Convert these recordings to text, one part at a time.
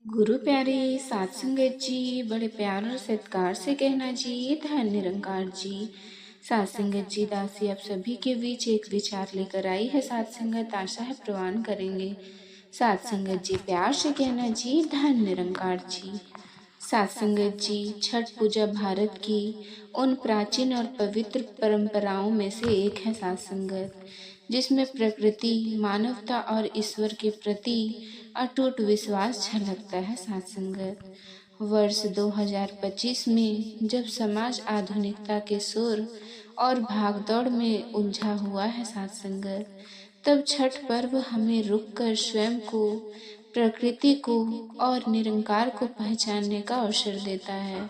गुरु प्यारे सात संगत जी, बड़े प्यार और सत्कार से कहना जी, धन निरंकार जी। सात संगत जी दासी आप सभी के बीच एक विचार लेकर आई है। सात संगत आशा है प्रवान करेंगे। सात संगत जी प्यार से कहना जी, धन निरंकार जी। सात संगत जी, छठ पूजा भारत की उन प्राचीन और पवित्र परंपराओं में से एक है सात संगत, जिसमें प्रकृति, मानवता और ईश्वर के प्रति अटूट विश्वास झलकता है सात संगत। वर्ष 2025 में जब समाज आधुनिकता के शोर और भागदौड़ में उलझा हुआ है सात संगत, तब छठ पर्व हमें रुककर स्वयं को, प्रकृति को और निरंकार को पहचानने का अवसर देता है।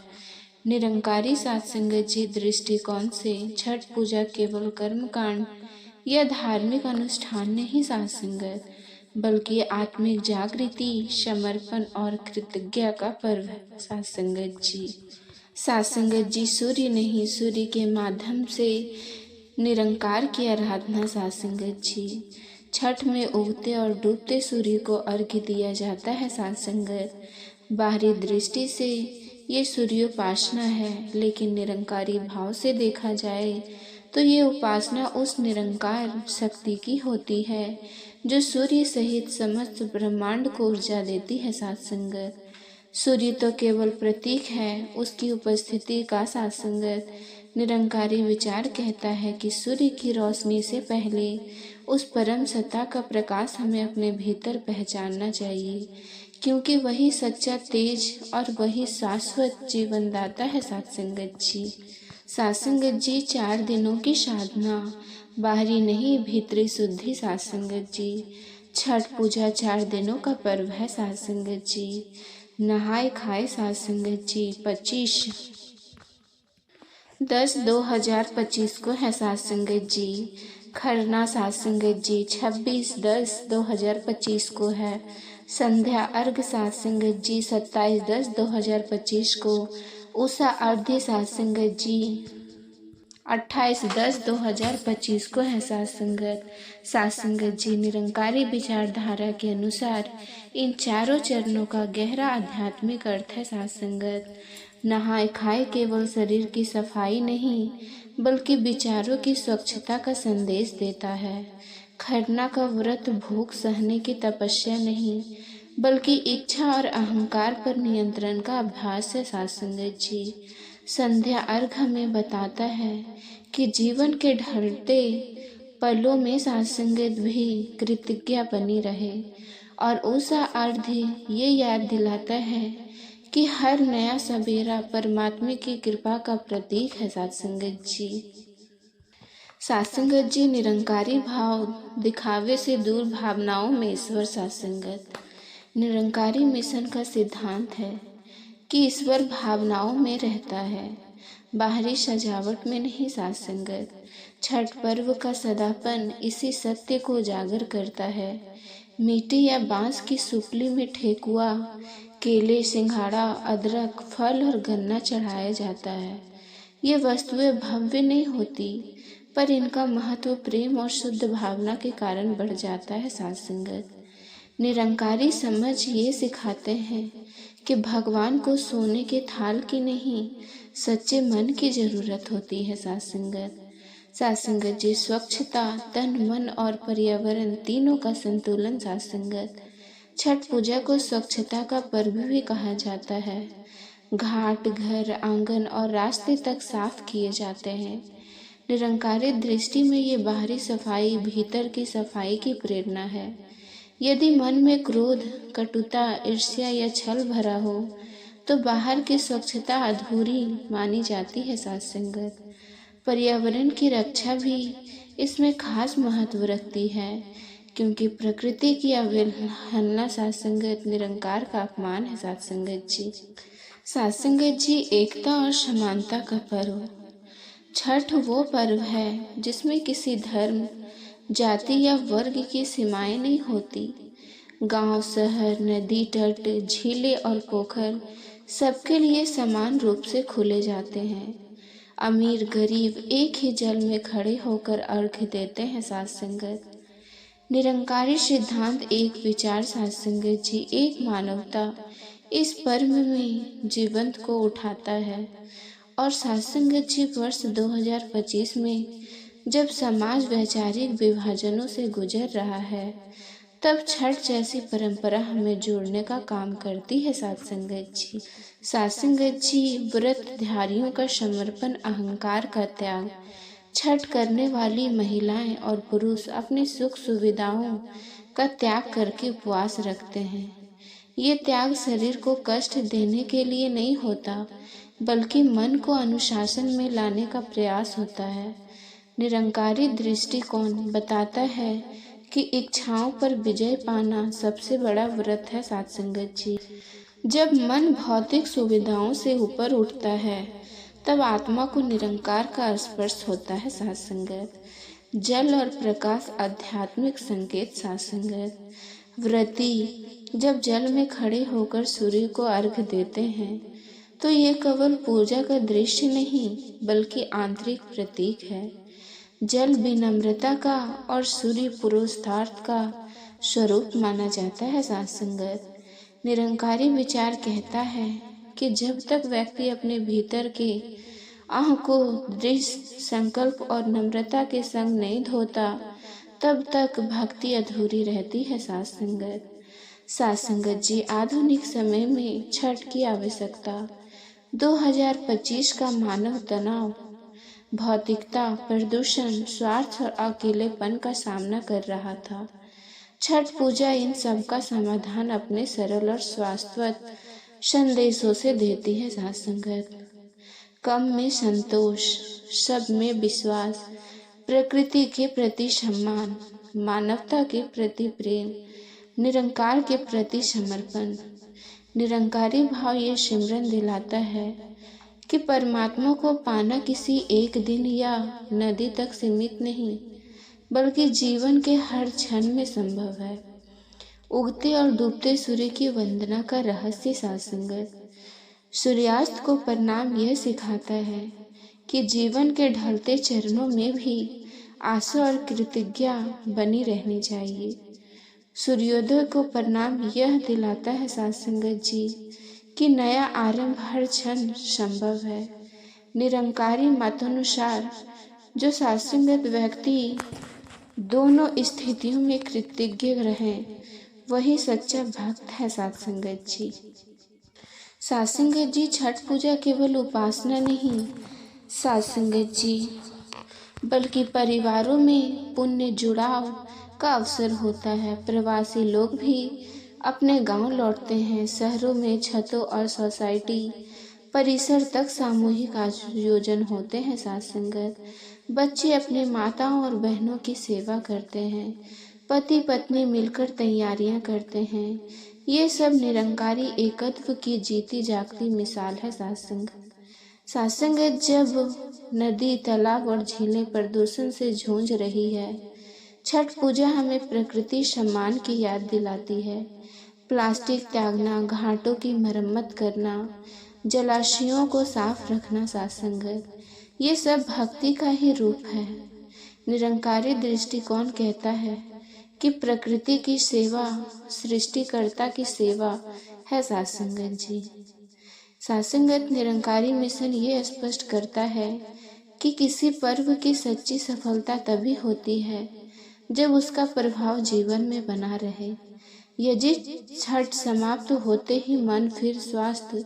निरंकारी सात संगत जी दृष्टिकोण से छठ पूजा केवल कर्मकांड या धार्मिक अनुष्ठान नहीं सात संगत, बल्कि आत्मिक जागृति, समर्पण और कृतज्ञता का पर्व है सात संगत जी। सात संगत जी सूर्य नहीं, सूर्य के माध्यम से निरंकार की आराधना सात संगत जी। छठ में उगते और डूबते सूर्य को अर्घ्य दिया जाता है सात संगत। बाहरी दृष्टि से ये सूर्योपासना है, लेकिन निरंकारी भाव से देखा जाए तो ये उपासना उस निरंकार शक्ति की होती है जो सूर्य सहित समस्त ब्रह्मांड को ऊर्जा देती है सात संगत। सूर्य तो केवल प्रतीक है उसकी उपस्थिति का सात संगत। निरंकारी विचार कहता है कि सूर्य की रोशनी से पहले उस परम सत्ता का प्रकाश हमें अपने भीतर पहचानना चाहिए, क्योंकि वही सच्चा तेज और वही शाश्वत जीवनदाता है सात संगत जी। सात संगत जी 4 दिनों की साधना, बाहरी नहीं भीतरी शुद्धि सात संगत जी। छठ पूजा 4 दिनों का पर्व है सात संगत जी। नहाए खाए सात संगत जी 25/10/2025 को है सात संगत जी। खरना सात संगत जी 26/10/2025 को है। संध्या अर्घ सात संगत जी 27/10/2025 को। उषा आरती सात संगत जी 28/10/2025 को है सात संगत। सात संगत जी निरंकारी विचारधारा के अनुसार इन चारों चरणों का गहरा आध्यात्मिक अर्थ है सात संगत। नहाए खाए केवल शरीर की सफाई नहीं, बल्कि विचारों की स्वच्छता का संदेश देता है। खरना का व्रत भूख सहने की तपस्या नहीं, बल्कि इच्छा और अहंकार पर नियंत्रण का अभ्यास है सात संगत जी। संध्या अर्घ हमें बताता है कि जीवन के ढलते पलों में सात संगत भी कृतज्ञ बनी रहे, और उषा आरती ये याद दिलाता है कि हर नया सवेरा परमात्मा की कृपा का प्रतीक है सात संगत जी। सात संगत जी निरंकारी भाव दिखावे से दूर भावनाओं में ईश्वर सात संगत। निरंकारी मिशन का सिद्धांत है कि ईश्वर भावनाओं में रहता है, बाहरी सजावट में नहीं सात संगत। छठ पर्व का सदापन इसी सत्य को उजागर करता है। मिट्टी या बांस की सुपली में ठेकुआ, केले, सिंघाड़ा, अदरक, फल और गन्ना चढ़ाया जाता है। ये वस्तुएं भव्य नहीं होती, पर इनका महत्व प्रेम और शुद्ध भावना के कारण बढ़ जाता है सात संगत। निरंकारी समझ ये सिखाते हैं कि भगवान को सोने के थाल की नहीं, सच्चे मन की जरूरत होती है सात संगत। सात संगत जी स्वच्छता, तन मन और पर्यावरण तीनों का संतुलन सात संगत। छठ पूजा को स्वच्छता का पर्व भी कहा जाता है। घाट, घर, आंगन और रास्ते तक साफ किए जाते हैं। निरंकारी दृष्टि में ये बाहरी सफाई भीतर की सफाई की प्रेरणा है। यदि मन में क्रोध, कटुता, ईर्ष्या या छल भरा हो तो बाहर की स्वच्छता अधूरी मानी जाती है सात संगत। पर्यावरण की रक्षा भी इसमें खास महत्व रखती है, क्योंकि प्रकृति की अवहेलना सात संगत निरंकार का अपमान है सात संगत जी। सात संगत जी एकता और समानता का पर्व। छठ वो पर्व है जिसमें किसी धर्म, जाति या वर्ग की सीमाएं नहीं होती। गांव, शहर, नदी तट, झीलें और पोखर सबके लिए समान रूप से खुले जाते हैं। अमीर गरीब एक ही जल में खड़े होकर अर्घ्य देते हैं सात संगत। निरंकारी सिद्धांत एक विचार सात्संगत जी एक मानवता इस पर्व में जीवंत को उठाता है। और सात्संगत जी वर्ष 2025 में जब समाज वैचारिक विभाजनों से गुजर रहा है, तब छठ जैसी परंपरा हमें जोड़ने का काम करती है। सात्संगत जी व्रतधारियों का समर्पण, अहंकार का त्याग। छठ करने वाली महिलाएं और पुरुष अपनी सुख सुविधाओं का त्याग करके उपवास रखते हैं। ये त्याग शरीर को कष्ट देने के लिए नहीं होता, बल्कि मन को अनुशासन में लाने का प्रयास होता है। निरंकारी दृष्टिकोण बताता है कि इच्छाओं पर विजय पाना सबसे बड़ा व्रत है। सत्संगत जी, जब मन भौतिक सुविधाओं से ऊपर उठता है, तब आत्मा को निरंकार का स्पर्श होता है। सत्संगत, जल और प्रकाश आध्यात्मिक संकेत। सत्संगत, व्रती जब जल में खड़े होकर सूर्य को अर्घ्य देते हैं, तो ये केवल पूजा का दृश्य नहीं, बल्कि आंतरिक प्रतीक है। जल विनम्रता का और सूर्य पुरुषार्थ का स्वरूप माना जाता है। सत्संगत, निरंकारी विचार कहता है कि जब तक व्यक्ति अपने भीतर के आह को दृढ़ संकल्प और नम्रता के संग नहीं धोता, तब तक भक्ति अधूरी रहती है। सत्संगत जी, आधुनिक समय में छठ की आवश्यकता 2025 का मानव तनाव, भौतिकता, प्रदूषण, स्वार्थ और अकेलेपन का सामना कर रहा था। छठ पूजा इन सब का समाधान अपने सरल और शाश्वत संदेशों से देती है। सत्संगत, कम में संतोष, सब में विश्वास, प्रकृति के प्रति सम्मान, मानवता के प्रति प्रेम, निरंकार के प्रति समर्पण। निरंकारी भाव ये सिमरन दिलाता है कि परमात्मा को पाना किसी एक दिन या नदी तक सीमित नहीं, बल्कि जीवन के हर क्षण में संभव है। उगते और डूबते सूर्य की वंदना का रहस्य। सत्संगत, सूर्यास्त को प्रणाम यह सिखाता है कि जीवन के ढलते चरणों में भी आशा और कृतज्ञता बनी रहनी चाहिए। सूर्योदय को प्रणाम यह दिलाता है। सत्संगत जी, कि नया आरंभ हर क्षण संभव है। निरंकारी मतानुसार जो सत्संगत व्यक्ति दोनों स्थितियों में कृतज्ञ रहे, वही सच्चा भक्त है। सत्संगत जी, छठ पूजा केवल उपासना नहीं सत्संगत जी, बल्कि परिवारों में पुण्य जुड़ाव का अवसर होता है। प्रवासी लोग भी अपने गांव लौटते हैं। शहरों में छतों और सोसाइटी परिसर तक सामूहिक आयोजन होते हैं। सत्संगत, बच्चे अपने माताओं और बहनों की सेवा करते हैं। पति पत्नी मिलकर तैयारियां करते हैं। ये सब निरंकारी एकत्व की जीती जागती मिसाल है। सत्संगत, जब नदी, तालाब और झीलें प्रदूषण से जूझ रही है, छठ पूजा हमें प्रकृति सम्मान की याद दिलाती है। प्लास्टिक त्यागना, घाटों की मरम्मत करना, जलाशयों को साफ रखना। सत्संगत, ये सब भक्ति का ही रूप है। निरंकारी दृष्टिकोण कहता है कि प्रकृति की सेवा सृष्टिकर्ता की सेवा है। सत्संगत जी, सत्संगत निरंकारी मिशन ये स्पष्ट करता है कि किसी पर्व की सच्ची सफलता तभी होती है जब उसका प्रभाव जीवन में बना रहे। यदि छठ समाप्त होते ही मन फिर स्वार्थ,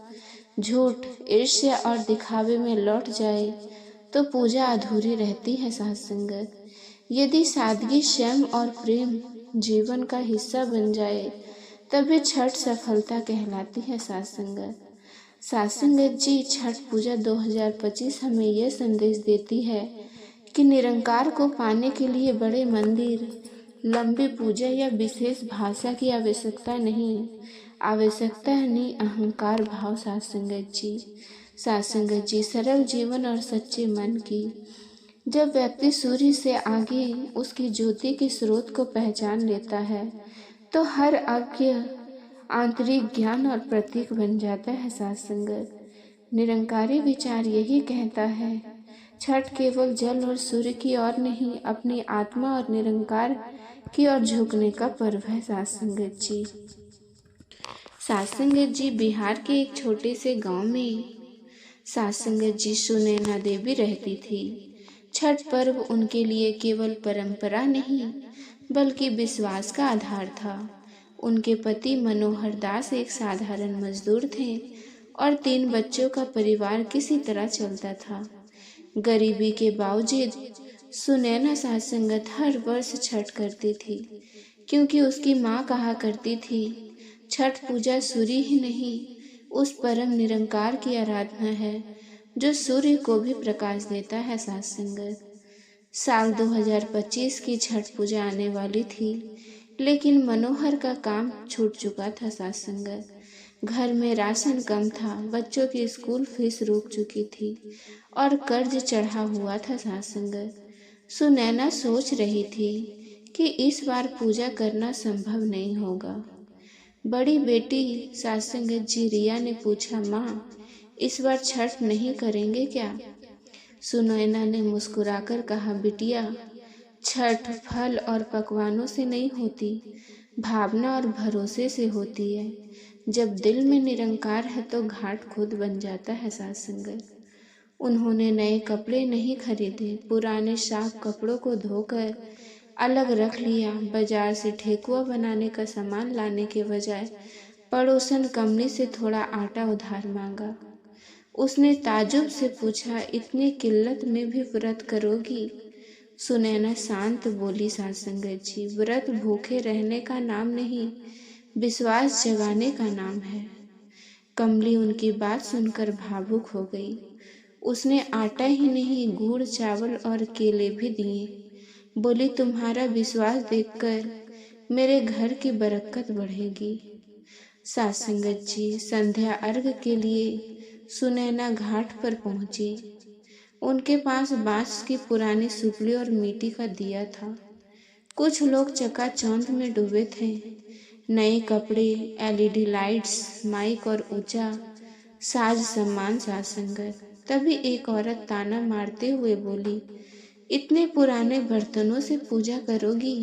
झूठ, ईर्ष्या और दिखावे में लौट जाए, तो पूजा अधूरी रहती है। सत्संगत, यदि सादगी, संयम और प्रेम जीवन का हिस्सा बन जाए, तभी छठ सफलता कहलाती है। सत्संगत जी, छठ पूजा 2025 हमें यह संदेश देती है कि निरंकार को पाने के लिए बड़े मंदिर, लंबी पूजा या विशेष भाषा की आवश्यकता नहीं, अहंकार भाव। सत्संगत जी, सरल जीवन और सच्चे मन की। जब व्यक्ति सूर्य से आगे उसकी ज्योति के स्रोत को पहचान लेता है, तो हर आज्ञा आंतरिक ज्ञान और प्रतीक बन जाता है। सत्संगत, निरंकारी विचार यही कहता है, छठ केवल जल और सूर्य की ओर नहीं, अपनी आत्मा और निरंकार की ओर झुकने का पर्व है साथ संगत जी। साथ संगत जी, बिहार के एक छोटे से गांव में साथ संगत जी सुनैना देवी रहती थी। छठ पर्व उनके लिए केवल परंपरा नहीं बल्कि विश्वास का आधार था। उनके पति मनोहर दास एक साधारण मजदूर थे और 3 बच्चों का परिवार किसी तरह चलता था। गरीबी के बावजूद सुनैना साथ संगत हर वर्ष छठ करती थी, क्योंकि उसकी माँ कहा करती थी, छठ पूजा सूर्य ही नहीं, उस परम निरंकार की आराधना है जो सूर्य को भी प्रकाश देता है। साथ संगत, साल 2025 की छठ पूजा आने वाली थी, लेकिन मनोहर का काम छूट चुका था। साथ संगत, घर में राशन कम था, बच्चों की स्कूल फीस रुक चुकी थी और कर्ज चढ़ा हुआ था। साथ संगत, सुनैना सोच रही थी कि इस बार पूजा करना संभव नहीं होगा। बड़ी बेटी साथ संगत जी रिया ने पूछा, माँ, इस बार छठ नहीं करेंगे क्या? सुनैना ने मुस्कुराकर कहा, बिटिया, छठ फल और पकवानों से नहीं होती, भावना और भरोसे से होती है। जब दिल में निरंकार है तो घाट खुद बन जाता है। साथ संगत, उन्होंने नए कपड़े नहीं खरीदे, पुराने साफ कपड़ों को धोकर अलग रख लिया। बाजार से ठेकुआ बनाने का सामान लाने के बजाय पड़ोसन कमली से थोड़ा आटा उधार मांगा। उसने ताज्जुब से पूछा, इतनी किल्लत में भी व्रत करोगी? सुनैना शांत बोली, साथ संगत जी, व्रत भूखे रहने का नाम नहीं, विश्वास जगाने का नाम है। कमली उनकी बात सुनकर भावुक हो गई। उसने आटा ही नहीं, गुड़, चावल और केले भी दिए। बोली, तुम्हारा विश्वास देखकर मेरे घर की बरकत बढ़ेगी। साथ संगत जी, संध्या अर्घ के लिए सुनैना घाट पर पहुंची। उनके पास बांस की पुरानी सुपली और मिट्टी का दिया था। कुछ लोग चकाचौंध में डूबे थे। नए कपड़े, एलईडी लाइट्स, माइक और ऊंचा साज सम्मान। साथ संगत, तभी एक औरत ताना मारते हुए बोली, इतने पुराने बर्तनों से पूजा करोगी?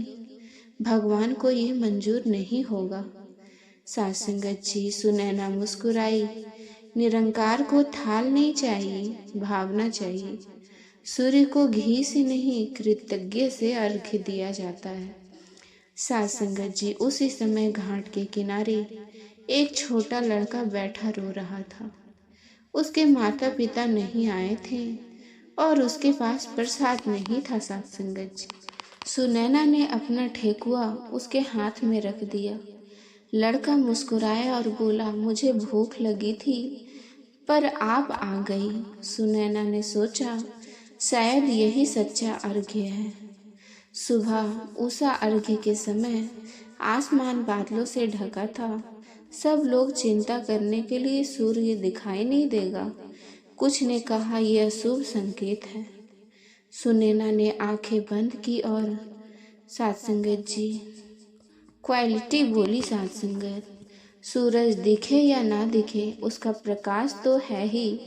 भगवान को ये मंजूर नहीं होगा। साथ संगत जी, सुनैना मुस्कुराई, निरंकार को थाल नहीं चाहिए, भावना चाहिए। सूर्य को घी से नहीं, कृतज्ञ से अर्घ्य दिया जाता है। साथ संगत जी, उसी समय घाट के किनारे एक छोटा लड़का बैठा रो रहा था। उसके माता पिता नहीं आए थे और उसके पास प्रसाद नहीं था। साथ संगत जी, सुनैना ने अपना ठेकुआ उसके हाथ में रख दिया। लड़का मुस्कुराया और बोला, मुझे भूख लगी थी पर आप आ गई। सुनैना ने सोचा, शायद यही सच्चा अर्घ्य है। सुबह उषा अर्घ्य के समय आसमान बादलों से ढका था। सब लोग चिंता करने के लिए सूर्य दिखाई नहीं देगा। कुछ ने कहा, यह शुभ संकेत है। सुनैना ने आंखें बंद की और साथ संगत जी, क्वालिटी बोली, साथ संगत, सूरज दिखे या ना दिखे, उसका प्रकाश तो है ही।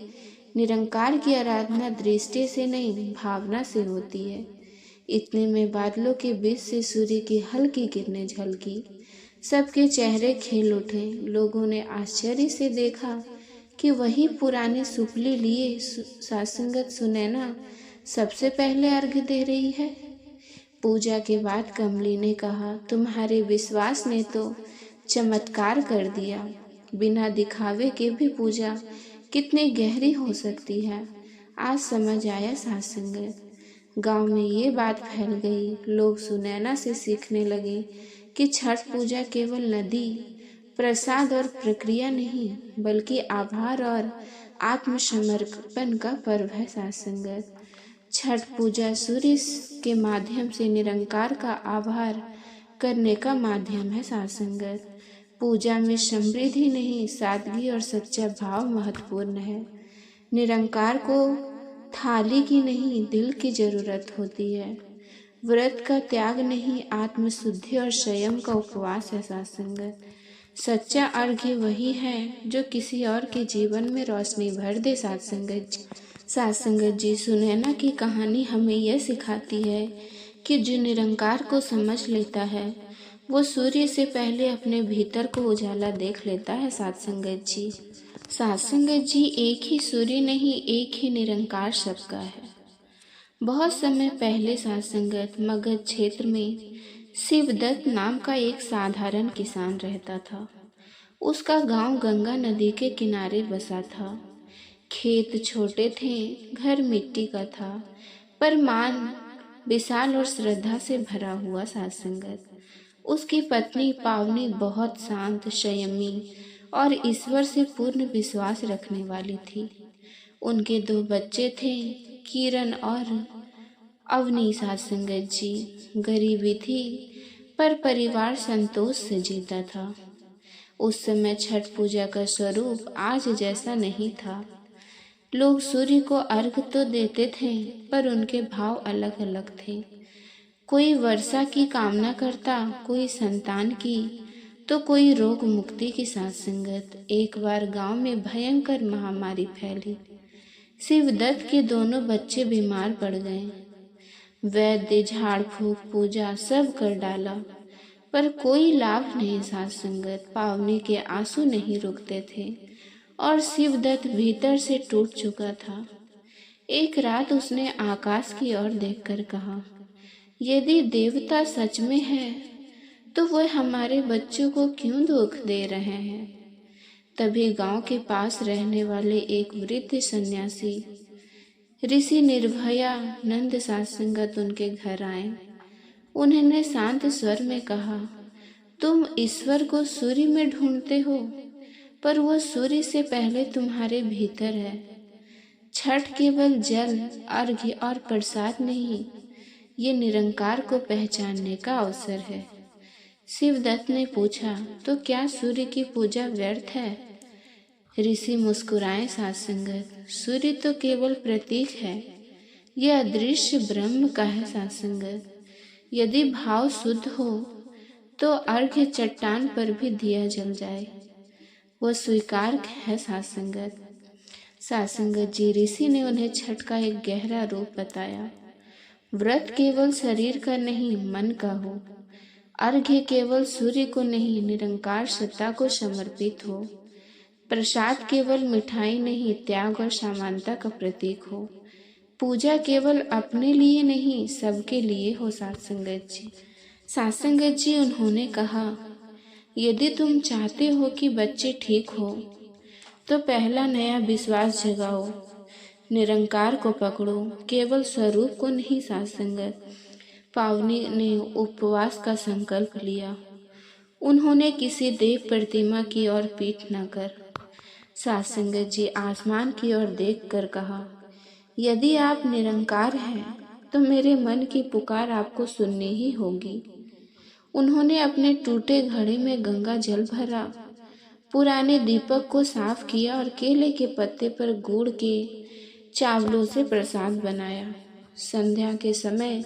निरंकार की आराधना दृष्टि से नहीं, भावना से होती है। इतने में बादलों के बीच से सूर्य की हल्की किरणें झलकी। सबके चेहरे खिल उठे। लोगों ने आश्चर्य से देखा कि वही पुरानी सुपली लिए साथ संगत सुनैना सबसे पहले अर्घ्य दे रही है। पूजा के बाद कमली ने कहा, तुम्हारे विश्वास ने तो चमत्कार कर दिया। बिना दिखावे के भी पूजा कितनी गहरी हो सकती है। आज समझ आया। साथ संगत, गांव में ये बात फैल गई। लोग सुनैना से सीखने लगे कि छठ पूजा केवल नदी, प्रसाद और प्रक्रिया नहीं, बल्कि आभार और आत्मसमर्पण का पर्व है। साथ संगत, छठ पूजा सूर्य के माध्यम से निरंकार का आभार करने का माध्यम है। साथ संगत, पूजा में समृद्धि नहीं, सादगी और सच्चा भाव महत्वपूर्ण है। निरंकार को थाली की नहीं, दिल की जरूरत होती है। व्रत का त्याग नहीं, आत्मशुद्धि और संयम का उपवास है। साथ संगत, सच्चा अर्घ्य वही है जो किसी और के जीवन में रोशनी भर दे। साथ संगत जी, सुनैना की कहानी हमें यह सिखाती है कि जो निरंकार को समझ लेता है वो सूर्य से पहले अपने भीतर को उजाला देख लेता है। साध संगत जी, साध संगत जी, एक ही सूर्य नहीं, एक ही निरंकार सबका है। बहुत समय पहले साध संगत मगध क्षेत्र में शिवदत्त नाम का एक साधारण किसान रहता था। उसका गांव गंगा नदी के किनारे बसा था। खेत छोटे थे, घर मिट्टी का था, पर मान विशाल और श्रद्धा से भरा हुआ। साध संगत, उसकी पत्नी पावनी बहुत शांत, संयमी और ईश्वर से पूर्ण विश्वास रखने वाली थी। उनके 2 बच्चे थे, किरण और अवनी। साध संगत जी, गरीबी थी पर परिवार संतोष से जीता था। उस समय छठ पूजा का स्वरूप आज जैसा नहीं था। लोग सूर्य को अर्घ तो देते थे पर उनके भाव अलग अलग थे। कोई वर्षा की कामना करता, कोई संतान की, तो कोई रोग मुक्ति की। साथ संगत, एक बार गांव में भयंकर महामारी फैली। शिवदत्त के दोनों बच्चे बीमार पड़ गए। वैद्य, झाड़ फूक, पूजा सब कर डाला पर कोई लाभ नहीं। साथ संगत, पावनी के आंसू नहीं रुकते थे और शिवदत्त भीतर से टूट चुका था। एक रात उसने आकाश की ओर देखकर कहा, यदि देवता सच में है तो वह हमारे बच्चों को क्यों दुख दे रहे हैं। तभी गांव के पास रहने वाले एक वृद्ध सन्यासी ऋषि निर्भया नंद साध संगत उनके घर आए। उन्होंने शांत स्वर में कहा, तुम ईश्वर को सूर्य में ढूंढते हो पर वो सूर्य से पहले तुम्हारे भीतर है। छठ केवल जल, अर्घ्य और प्रसाद नहीं, ये निरंकार को पहचानने का अवसर है। शिवदत्त ने पूछा, तो क्या सूर्य की पूजा व्यर्थ है। ऋषि मुस्कुराए। साध संगत, सूर्य तो केवल प्रतीक है, यह अदृश्य ब्रह्म का है। साध संगत, यदि भाव शुद्ध हो तो अर्घ्य चट्टान पर भी दिया जल जाए, वह स्वीकार है। साध संगत, साध संगत जी, ऋषि ने उन्हें छठ का एक गहरा रूप बताया। व्रत केवल शरीर का नहीं, मन का हो। अर्घ्य केवल सूर्य को नहीं, निरंकार सत्ता को समर्पित हो। प्रसाद केवल मिठाई नहीं, त्याग और समानता का प्रतीक हो। पूजा केवल अपने लिए नहीं, सबके लिए हो। साध संगत जी, साध संगत जी, उन्होंने कहा, यदि तुम चाहते हो कि बच्चे ठीक हो तो पहला नया विश्वास जगाओ। निरंकार को पकड़ो, केवल स्वरूप को नहीं। साध संगत, पावनी ने उपवास का संकल्प लिया। उन्होंने किसी देव प्रतिमा की ओर पीठ न कर। साध संगत जी, आसमान की ओर देखकर कहा, यदि आप निरंकार हैं तो मेरे मन की पुकार आपको सुननी ही होगी। उन्होंने अपने टूटे घड़े में गंगा जल भरा, पुराने दीपक को साफ किया और केले के पत्ते पर गुड़ के चावलों से प्रसाद बनाया। संध्या के समय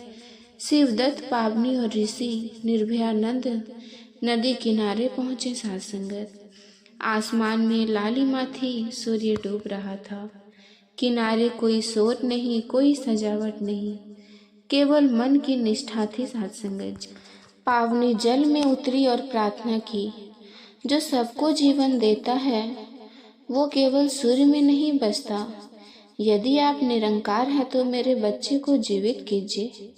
शिवदत्त, पावनी और ऋषि निर्भयानंद नदी किनारे पहुंचे। साध संगत, आसमान में लालिमा थी, सूर्य डूब रहा था। किनारे कोई शोर नहीं, कोई सजावट नहीं, केवल मन की निष्ठा थी। साध संगत, पावनी जल में उतरी और प्रार्थना की, जो सबको जीवन देता है वो केवल सूर्य में नहीं बसता। यदि आप निरंकार हैं तो मेरे बच्चे को जीवित कीजिए।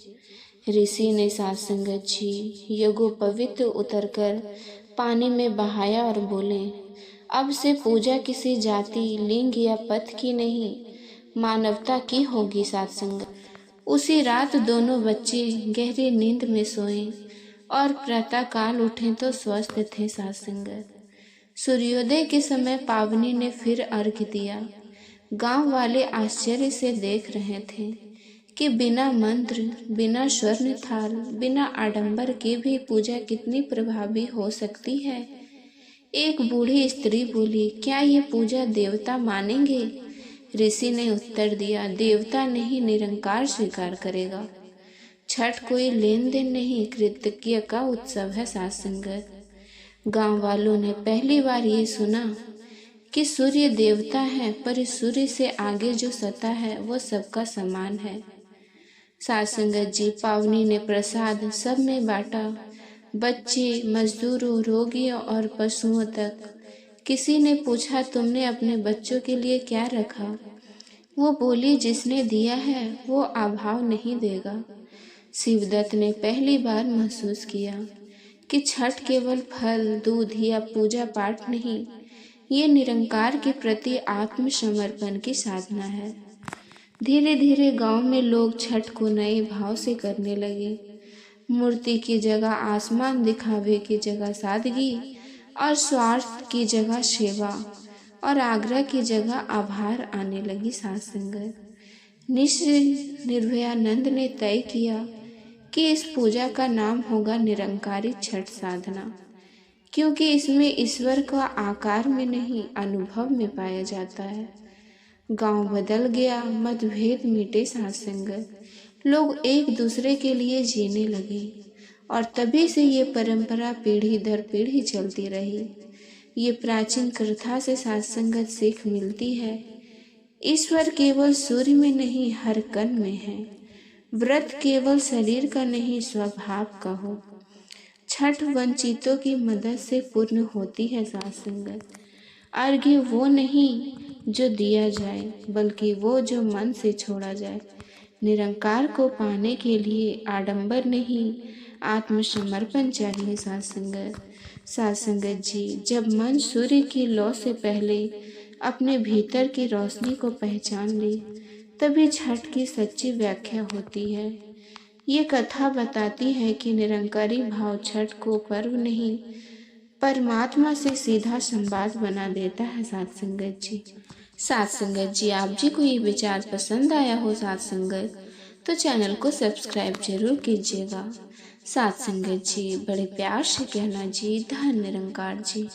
ऋषि ने साध संगत जी यज्ञोपवीत उतरकर पानी में बहाया और बोले, अब से पूजा किसी जाति, लिंग या पथ की नहीं, मानवता की होगी। साध संगत, उसी रात दोनों बच्चे गहरी नींद में सोए और प्रातःकाल उठे तो स्वस्थ थे। साध संगत, सूर्योदय के समय पावनी ने फिर अर्घ्य दिया। गांव वाले आश्चर्य से देख रहे थे कि बिना मंत्र, बिना स्वर्ण थाल, बिना आडंबर के भी पूजा कितनी प्रभावी हो सकती है। एक बूढ़ी स्त्री बोली, क्या ये पूजा देवता मानेंगे। ऋषि ने उत्तर दिया, देवता नहीं, निरंकार स्वीकार करेगा। छठ कोई लेन देन नहीं, कृतज्ञ का उत्सव है। साध संगत, गांव वालों ने पहली बार ये सुना कि सूर्य देवता है, पर इस सूर्य से आगे जो सत्ता है वो सबका समान है। साथ संगत जी, पावनी ने प्रसाद सब में बांटा, बच्चे, मजदूरों, रोगियों और पशुओं तक। किसी ने पूछा, तुमने अपने बच्चों के लिए क्या रखा? वो बोली, जिसने दिया है वो अभाव नहीं देगा। शिवदत्त ने पहली बार महसूस किया कि छठ केवल फल, दूध या पूजा पाठ नहीं, ये निरंकार के प्रति आत्मसमर्पण की साधना है। धीरे धीरे गांव में लोग छठ को नए भाव से करने लगे। मूर्ति की जगह आसमान, दिखावे की जगह सादगी, और स्वार्थ की जगह सेवा, और आग्रह की जगह आभार आने लगी साथ संगत। निर्भयानंद ने तय किया कि इस पूजा का नाम होगा निरंकारी छठ साधना, क्योंकि इसमें ईश्वर का आकार में नहीं, अनुभव में पाया जाता है। गांव बदल गया, मतभेद मिटे साथ संगत, लोग एक दूसरे के लिए जीने लगे, और तभी से ये परंपरा पीढ़ी दर पीढ़ी चलती रही। ये प्राचीन कथा से साथ संगत सीख मिलती है, ईश्वर केवल सूर्य में नहीं, हर कण में है। व्रत केवल शरीर का नहीं, स्वभाव का हो। छठ वंचितों की मदद से पूर्ण होती है साथ संगत। अर्घ्य वो नहीं जो दिया जाए, बल्कि वो जो मन से छोड़ा जाए। निरंकार को पाने के लिए आडंबर नहीं, आत्मसमर्पण चाहिए साथ संगत। साथ संगत जी, जब मन सूर्य की लौ से पहले अपने भीतर की रोशनी को पहचान ले, तभी छठ की सच्ची व्याख्या होती है। ये कथा बताती है कि निरंकारी भाव छठ को पर्व नहीं, परमात्मा से सीधा संवाद बना देता है साथ संगत जी। साथ संगत जी, आप जी को ये विचार पसंद आया हो साथ संगत, तो चैनल को सब्सक्राइब जरूर कीजिएगा। साथ संगत जी, बड़े प्यार से कहना जी, धन निरंकार जी।